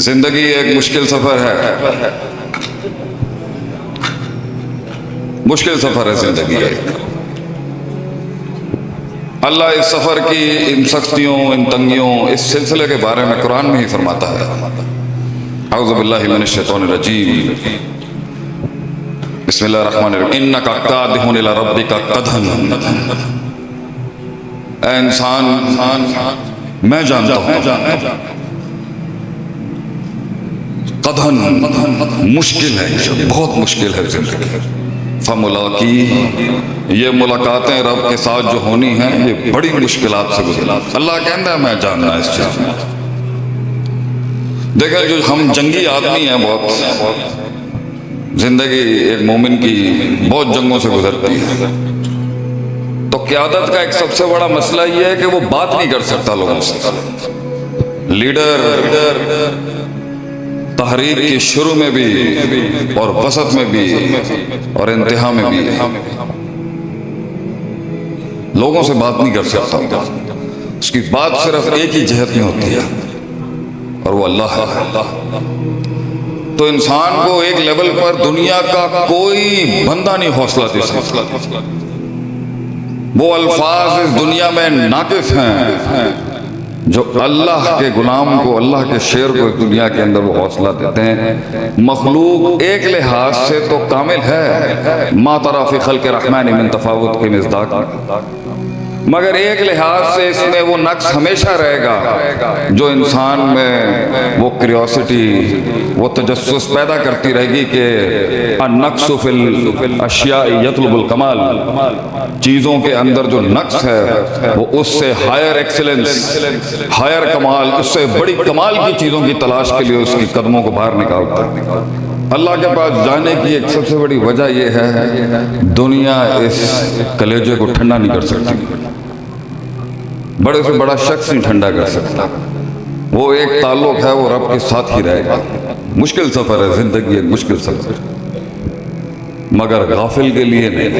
जिंदगी एक मुश्किल सफर है, मुश्किल सफर है जिंदगी एक। अल्लाह इस सफर की इन सख्तियों, इन तंगियों, इस सिलसिले के बारे में कुरान में ही फरमाता है। औज़ु बिल्लाहि मिनश शैतानिर रजीम, बिस्मिल्लाहिर रहमानिर रहीम। इन्नका कादिहुन इला रब्बिका कदहन। ऐ इंसान, मैं जानता हूँ कदहन मुश्किल है, बहुत मुश्किल है जिंदगी। फमुलाकी, ये मुलाकातें रब के साथ जो होनी हैं ये बड़ी मुश्किलात से गुजरा। अल्लाह कहता है मैं जानना इस चीज में। देखें, जो हम जंगी आदमी हैं, बहुत जिंदगी एक मोमिन की बहुत जंगों से गुजरती है। तो क़यादत का एक सबसे बड़ा मसला ये है कि वो बात नहीं कर सकता लोगों से। लीडर तहरीक के शुरू में भी और वसत में भी और इंतहा में भी लोगों से बात नहीं कर सकता। उसकी बात सिर्फ एक ही जहत में होती है और वो अल्लाह है। तो इंसान को एक लेवल पर दुनिया का कोई बंदा नहीं हौसला दे सकता। वो अल्फाज इस दुनिया में नाकिस हैं जो अल्लाह के गुलाम को, अल्लाह के शेर को दुनिया के अंदर वो हौसला देते हैं। मखलूक एक लिहाज से तो कामिल है, मा तरा फी खल्क़ि रहमान मिन तफावुत के मिज़दाक़, मगर एक लिहाज से इसमें वो नक्स हमेशा रहेगा जो इंसान में वो क्यूरियोसिटी, वो तजस्सुस पैदा करती रहेगी कि नक्सु फिल अशिया यतलुबुल कमाल, चीज़ों के अंदर जो नक्स है वो उससे हायर एक्सीलेंस, हायर कमाल, उससे बड़ी कमाल की चीज़ों की तलाश के लिए उसकी कदमों को बाहर निकालता है। अल्लाह के पास जाने की एक सबसे बड़ी वजह यह है, दुनिया इस कलेजे को ठंडा नहीं कर सकती। बड़े से बड़ा शख्स नहीं ठंडा कर सकता। वो एक ताल्लुक है, वो रब के साथ ही रहेगा। मुश्किल सफ़र है जिंदगी, एक मुश्किल सफ़र, मगर गाफिल के लिए नहीं,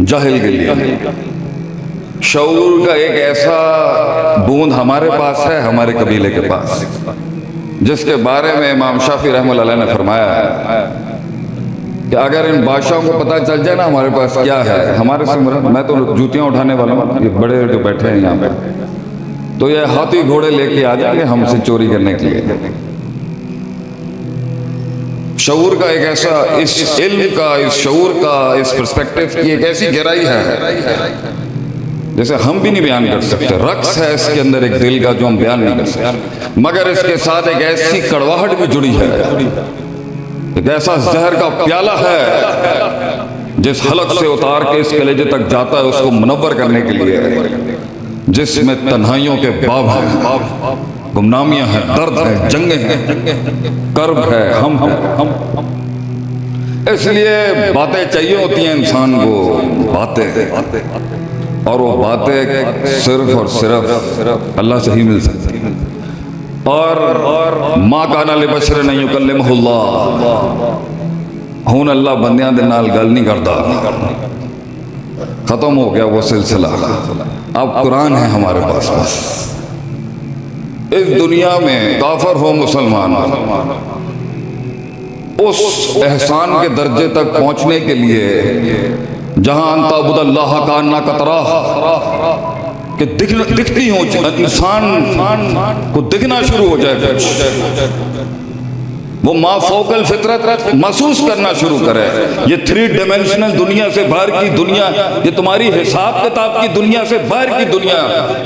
जाहिल के लिए नहीं। शऊर का एक ऐसा बूंद हमारे पास है, हमारे कबीले के पास, जिसके बारे में इमाम शाफी रहमतुल्लाह अलैह ने फरमाया है कि अगर इन बादशाहों को पता चल जाए ना हमारे पास क्या है, हमारे से मैं तो जूतियां उठाने वाला हूँ, ये बड़े जो बैठे हैं यहाँ पे, तो ये हाथी घोड़े लेके आ जाएंगे हमसे चोरी करने के लिए। शऊर का एक ऐसा, इस इल्म का, इस शऊर का, इस पर्सपेक्टिव की एक ऐसी गहराई है जैसे हम भी नहीं बयान कर सकते। रक्स है इसके अंदर एक दिल का जो हम बयान नहीं कर सकते, मगर इसके साथ एक ऐसी कड़वाहट भी जुड़ी है, एक ऐसा जहर का प्याला है जिस हलक से उतार के इस कलेजे तक जाता है उसको मुनव्वर करने के लिए, जिसमें तन्हाइयों के बाब हैं, गुमनामियां हैं, दर्द है, जंगें हैं, कर्ब है, हम इसलिए बातें चाहिए होती हैं इंसान को, बातें, और वो बातें सिर्फ और सिर्फ अल्लाह से ही मिल सकती हैं। और माँ काना लिबशर नहीं युकल्लिमुहुल्लाह, हुन अल्लाह बंदियां दे नाल गल नहीं करता। खत्म हो गया वो सिलसिला। अब कुरान है हमारे पास। बस इस दुनिया में काफर हो मुसलमान, उस एहसान के दर्जे तक पहुंचने के लिए जहां अंताबुदल्लाह का अन्ना कतरा कि दिखती हो, इंसान को दिखना शुरू हो जाए, वो माफौकल फितरत महसूस करना शुरू करे। ये 3 डायमेंशनल दुनिया से बाहर की दुनिया, ये तुम्हारी हिसाब किताब की दुनिया से बाहर की दुनिया,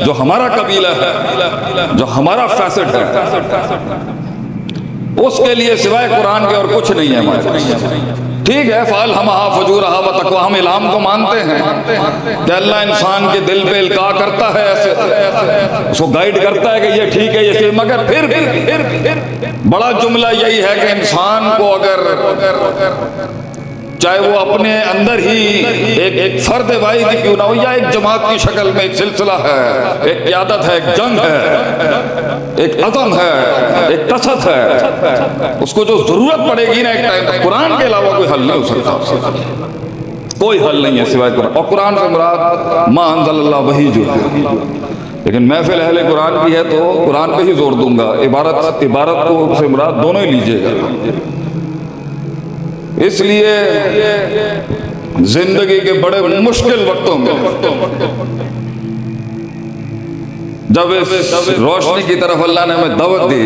जो हमारा कबीला है, जो हमारा फैसेट है, उसके लिए सिवाय कुरान के और कुछ नहीं है हमारे। ठीक है, फाल हम फजूर हम इल्हाम को मानते हैं कि अल्लाह इंसान के दिल पे इल्का करता है, ऐसे उसको गाइड करता है कि ये ठीक है, ये, मगर फिर बड़ा जुमला यही है कि इंसान को अगर चाहे वो अपने अंदर ही एक फर्द वाहिद क्यों ना हो, या एक जमात की शक्ल में एक सिलसिला है, एक क़यादत है, एक जंग है, एक अज़म है, एक कसरत है, उसको जो जरूरत पड़ेगी ना एक टाइम, कुरान के अलावा कोई हल नहीं हो सकता। कोई हल नहीं है सिवाय कुरान। और कुरान से मुराद मा अंज़लल्लाह, वही जो है लेकिन महफिल अहले कुरान की है तो कुरान पे ही जोर दूंगा, इबारत को से मुराद दोनों ही लीजिएगा। इसलिए जिंदगी के बड़े मुश्किल वक्तों में जब इस रोशनी की तरफ अल्लाह ने हमें दावत दी,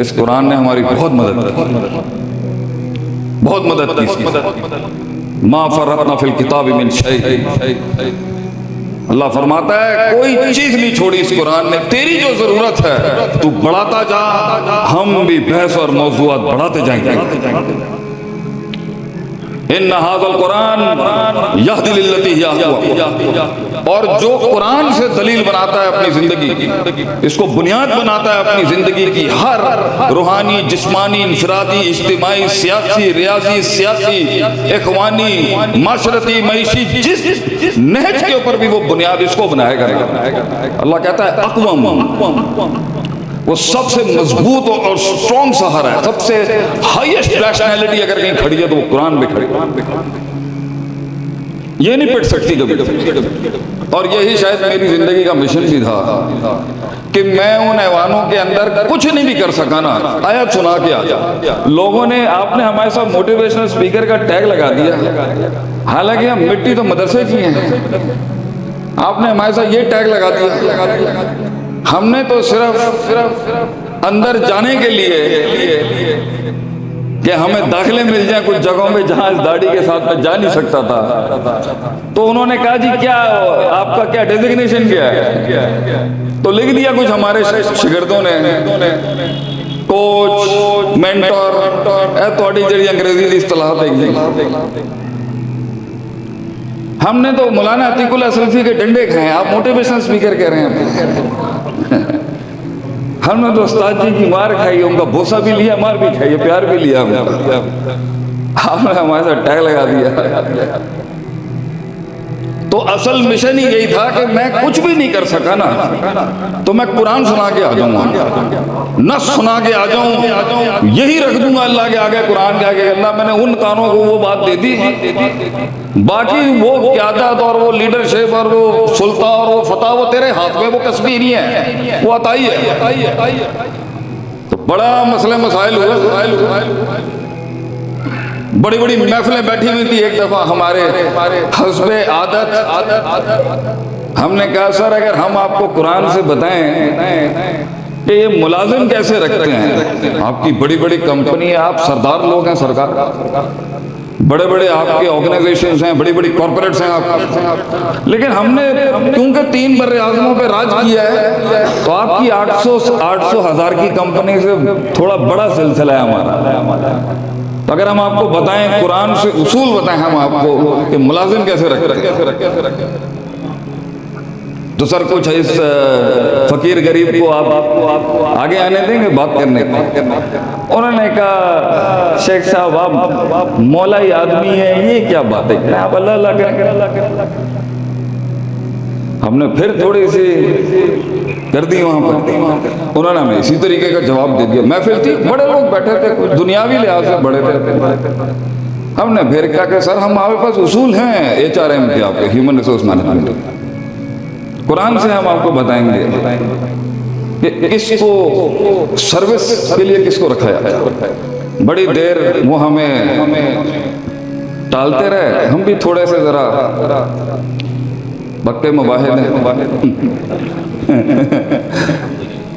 इस कुरान ने हमारी बहुत मदद की। मा फर्रतना फिल किताबि मिन शै, अल्लाह फरमाता है कोई चीज नहीं छोड़ी इस कुरान ने, तेरी जो जरूरत है तू बढ़ाता जा, हम भी बहस और मौजूआत बढ़ाते जाएंगे। इन्ना हाज़ल कुरान यहदी लिल्लती हिया अक़वम, और जो कुरान से दलील बनाता है अपनी जिंदगी की, इसको बुनियाद बनाता है अपनी जिंदगी की, हर रूहानी, जिस्मानी, इंफरादी, इज्तिमाई, सियासी, रियाजी, सियासी, इखवानी, माशरती, मईशी, जिस नहज के ऊपर भी वो बुनियाद इसको बनाएगा। अल्लाह कहता है अक़वम, वो सबसे मजबूत और स्ट्रॉन्ग सहारा है, सबसे हाईएस्ट रैशनैलिटी अगर कहीं खड़ी है तो वो कुरान में खड़ी है, ये नहीं पिट सकती कभी। और यही शायद मेरी जिंदगी का मिशन भी था कि मैं उन ऐवानों के अंदर कुछ नहीं भी कर सका ना, आयत सुना के आ जा। लोगों ने, आपने हमारे साथ मोटिवेशनल स्पीकर का टैग लगा दिया, हालांकि हम मिट्टी तो मदरसे की हैं, आपने हमारे साथ ये टैग लगा दिया। हमने तो सिर्फ अंदर जाने के लिए कि हमें दाखिले मिल जाए कुछ जगहों में जहां इस दाढ़ी के साथ में जा नहीं सकता था, तो उन्होंने कहा जी क्या आपका क्या डेजिग्नेशन क्या है, तो लिख दिया कुछ हमारे शिगिर्दों ने, कोच, मेंटर, थोड़ी जड़ी अंग्रेजी की इस्तेलाह देगी। हमने तो मौलाना अतीकुल्लाह असलफी के डंडे खाए, आप मोटिवेशनल स्पीकर कह रहे हैं। हमने तो उस्ताद जी की मार खाई, उनका बोसा भी लिया, मार भी खाई, प्यार भी लिया, आपने हमारे साथ टैग लगा दिया। तो असल मिशन ही यही था कि मैं कुछ भी नहीं कर सका ना, तो मैं कुरान सुना के आ जाऊंगा, नस सुना के आ जाऊं, यही रख दूंगा अल्लाह के आगे, कुरान के आगे। अल्लाह मैंने उन कानों को वो बात दे दी, बाकी वो क़यादत और वो लीडरशिप और वो सुल्ता और वो फतह वो तेरे हाथ में, वो कसबी नहीं है, वो अताई है। तो बड़ा मसले मसाइल हुए, बड़ी बड़ी महफिलें बैठी हुई थी। एक दफा हमारे हस्बे आदत हमने कहा सर अगर हम आपको कुरान से बताएं कि ये मुलाजिम कैसे रखते हैं, आपकी बड़ी बड़ी कंपनी है, आप सरदार लोग हैं, सरकार बड़े बड़े आपके ऑर्गेनाइजेशंस हैं, बड़ी बड़ी कॉर्पोरेट्स हैं आप, लेकिन हमने क्योंकि 3 बर्रे आज़मों पे राज किया है, तो आपकी 800 हज़ार की कंपनी से थोड़ा बड़ा सिलसिला है हमारा। तो अगर हम आपको बताएं, कुरान से उसूल बताएं हम आपको कि मुलाजिम कैसे रखते हैं, तो सर कुछ इस फकीर गरीब को आप आगे आने देंगे बात करने के? उन्होंने कहा शेख साहब आप मौलाई आदमी है, ये क्या बात है, आप अल्लाह अल्लाह करें। हमने फिर थोड़ी सी कर दी वहाँ पर, उन्होंने हमें इसी तरीके का जवाब दे दिया। महफिल थी, बड़े लोग बैठे थे, कुछ दुनियावी लिहाज से बड़े थे। हमने फिर क्या कि सर हमारे पास उसूल हैं HRM के, आपके ह्यूमन रिसोर्स मैनेजमेंट, कुरान से हम आपको बताएंगे कि इसको सर्विस के लिए किसको रखा जाए। बड़ी देर वो हमें टालते रहे, हम भी थोड़े से जरा बक्के मुबाहिद हैं।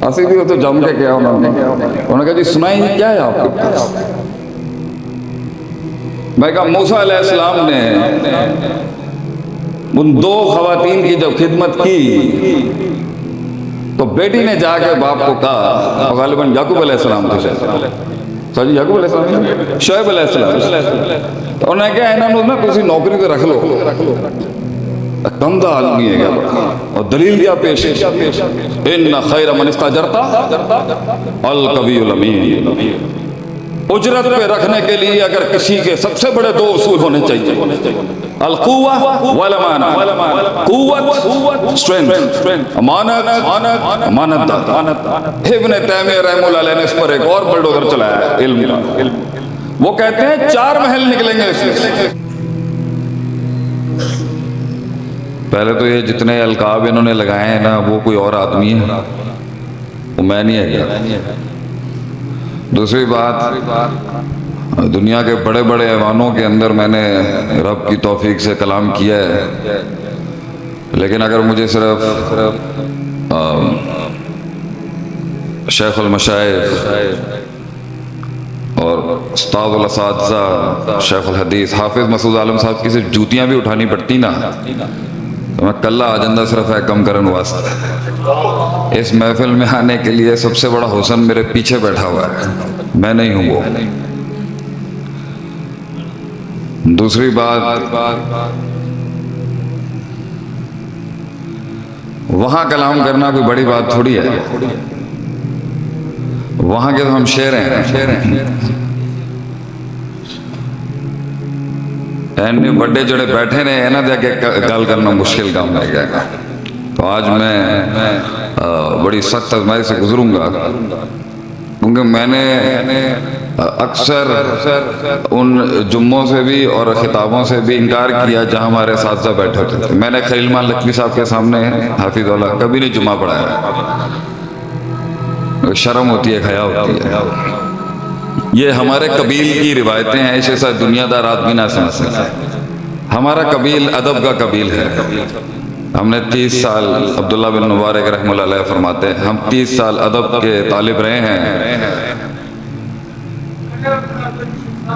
हंसी भी हो तो जम के क्या उन्होंने कहा जी सुनाई क्या है आपके पास। मैं कहा मूसा अलैहिस्सलाम ने उन 2 खवातीन की जब खिदमत की तो बेटी ने जाकर बाप को कहा, गालिबन याकूब अलैहिस्सलाम थे, सर जी याकूब अलैहिस्सलाम, शोएब अलैहिस्सलाम, तो उन्होंने कहा इन्होंने ना किसी नौकरी पे रख लो, गंदा आदमी है क्या, और दलील दिया पेश, इन्ना खैर मन इस्ताजरता अल कवीउल अमीन। उजरत पे रखने के लिए अगर किसी के सबसे बड़े 2 उसूल होने चाहिए, अल कुव्वा वल अमाना, कुव्वत स्ट्रेंथ, अमानत अमानत। इब्न तैमिया रहमतुल्लाह अलैह ने इस पर एक और बुलडोजर चलाया है इल्म का। वो कहते हैं 4 महल निकलेंगे इससे। पहले तो ये जितने अलकाब इन्होंने लगाए हैं ना, वो कोई और आदमी है, वो मैं नहीं है। दूसरी बात, दुनिया के बड़े बड़े ऐवानों के अंदर मैंने रब की तौफीक से कलाम किया है, लेकिन अगर मुझे सिर्फ शेखुल मशाइख और उस्तादुल असातिज़ा शेखुल हदीस हाफिज़ मसूद आलम साहब की सिर्फ जूतियाँ भी उठानी पड़ती ना, तो मैं कल्ला आ जाता सिर्फ है कम करन वास्ते। इस महफिल में आने के लिए सबसे बड़ा हुस्न मेरे पीछे बैठा हुआ है, मैं नहीं हूँ वो। दूसरी बात, वहाँ कलाम करना कोई बड़ी बात थोड़ी है, वहाँ के तो हम शेर हैं। एने बड़े जड़े बैठे ने इन्हों के अगे गल करना मुश्किल काम है गया। तो आज मैं बड़ी सख्त आजमाइश से गुजरूंगा, क्योंकि मैंने अक्सर उन जुम्मों से भी और खिताबों से भी इनकार किया जहाँ हमारे साथ बैठे होते थे। मैंने खलीलमान लखवी साहब के सामने हाफिज़ुल्लाह कभी नहीं जुम्मा पढ़ाया, शर्म होती है, हया होती है। ये हमारे कबील की रिवायतें हैं, इसे साथ दुनियादार आदमी ना समझ सकते। हमारा कबील अदब का कबील है। हमने 30 साल, अब्दुल्ला बिन मुबारक रहमतुल्लाह अलैह फरमाते हैं, हम 30 साल अदब के तालिब रहे हैं।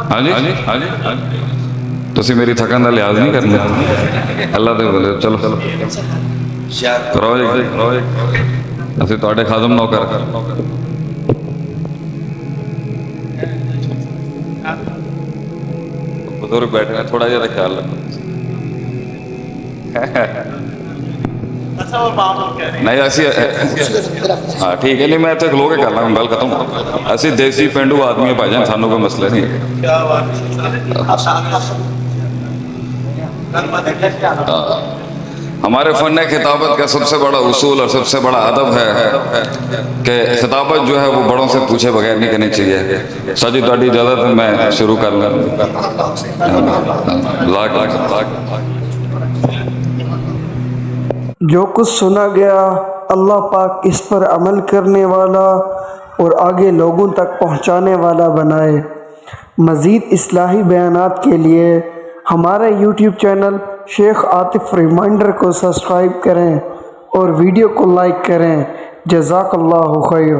हाँ जी, हाँ जी, तुसी मेरी थकन का लिहाज नहीं करना। अल्लाह दे बोले चलो करो असं तुहाडे खादम नौकर। बुजुर्ग बैठे हैं, थोड़ा जरा ख्याल रखो। नहीं असी हाँ ठीक है, नहीं मैं इतने खलो के कर लाँगा, गल खत्म। असी देसी पेंडू आदमी भाईजान, सानू कोई मसला नहीं है। हमारे फ़न खिताबत का सबसे बड़ा उसूल और सबसे बड़ा अदब है कि खिताबत जो है वो बड़ों से पूछे बगैर नहीं करनी चाहिए। साजी तुहाडी इजाज़त है, मैं शुरू कर लूँ। जो कुछ सुना गया अल्लाह पाक इस पर अमल करने वाला और आगे लोगों तक पहुँचाने वाला बनाए। मज़ीद इस्लाही बयानात के लिए हमारे YouTube channel Sheikh Atif reminder को सब्सक्राइब करें और वीडियो को लाइक करें। जज़ाकल्लाहु खैर।